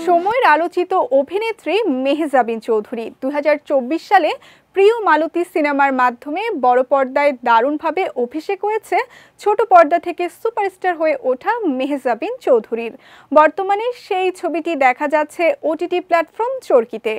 সময়ের আলোচিত অভিনেত্রী মেহজাবিন চৌধুরী 2024 সালে প্রিয় মালতী সিনেমার মাধ্যমে বড় পর্দায় দারুণভাবে অভিষেক হয়েছে ছোট পর্দা থেকে সুপারস্টার হয়ে ওঠা মেহজাবিন চৌধুরীর। বর্তমানে সেই ছবিটি দেখা যাচ্ছে ওটিটি প্ল্যাটফর্ম চরকিতে।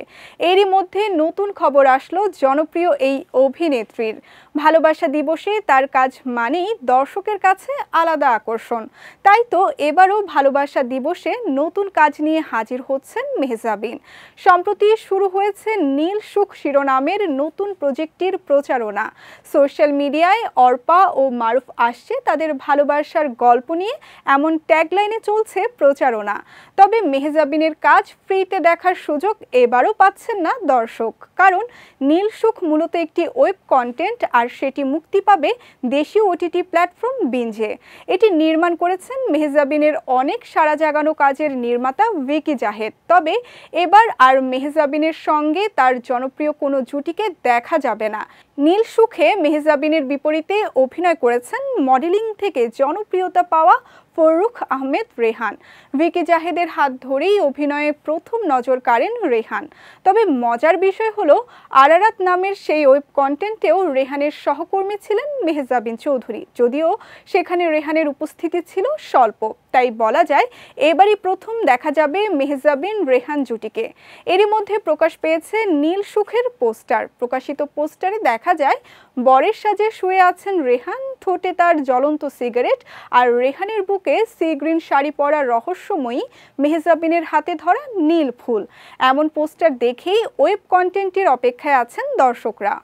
এরই মধ্যে নতুন খবর আসলো জনপ্রিয় এই অভিনেত্রীর। ভালোবাসা দিবসে তার কাজ মানেই দর্শকের কাছে আলাদা আকর্ষণ। তাই তো এবারও ভালোবাসা দিবসে নতুন কাজ নিয়ে হাজির হচ্ছেন মেহজাবিন। সম্প্রতি শুরু হয়েছে নীল সুখ শিরোনামের নতুন প্রজেক্টটির প্রচারণা। সোশ্যাল মিডিয়ায় অর্পা ও মারুফ আসছে তাদের ভালোবাসার গল্প নিয়ে, এমন ট্যাগলাইনে চলছে প্রচারণা। তবে মেহজাবিনের কাজ ফ্রিতে দেখার সুযোগ এবারও পাচ্ছেন না দর্শক, কারণ নীল সুখ মূলত একটি ওয়েব কন্টেন্ট আর সেটি মুক্তি পাবে দেশীয় ওটিটি প্ল্যাটফর্ম বিঞ্জে। এটি নির্মাণ করেছেন মেহজাবিনের অনেক সাড়া জাগানো কাজের নির্মাতা ভিকি জাহেদ। তবে এবার আর মেহজাবিনের সঙ্গে তার জনপ্রিয় কোনো জুটিকে দেখা যাবে না। নীল সুখে মেহজাবিনের বিপরীতে অভিনয় করেছেন মডেলিং থেকে জনপ্রিয়তা পাওয়া ফররুখ আহমেদ রেহান। ভিকি জাহেদের হাত ধরেই অভিনয়ে প্রথম নজর কাড়েন রেহান। তবে মজার বিষয় হলো, আরারাত নামের সেই ওয়েব কন্টেন্টেও রেহানের সহকর্মী ছিলেন মেহজাবিন চৌধুরী, যদিও সেখানে রেহানের উপস্থিতি ছিল স্বল্প। তাই বলা যায় এবারই প্রথম দেখা যাবে মেহজাবিন রেহান জুটিকে। এরই মধ্যে প্রকাশ পেয়েছে নীল সুখের পোস্টার। প্রকাশিত পোস্টারে দেখা যায় বরের সাজে শুয়ে আছেন রেহান, ঠোঁটে তার জ্বলন্ত সিগারেট, আর রেহানের বুকে সি গ্রিন শাড়ি পরা রহস্যময়ী মেহজাবিনের হাতে ধরা নীল ফুল। এমন পোস্টার দেখেই ওয়েব কন্টেন্টের অপেক্ষায় আছেন দর্শকরা।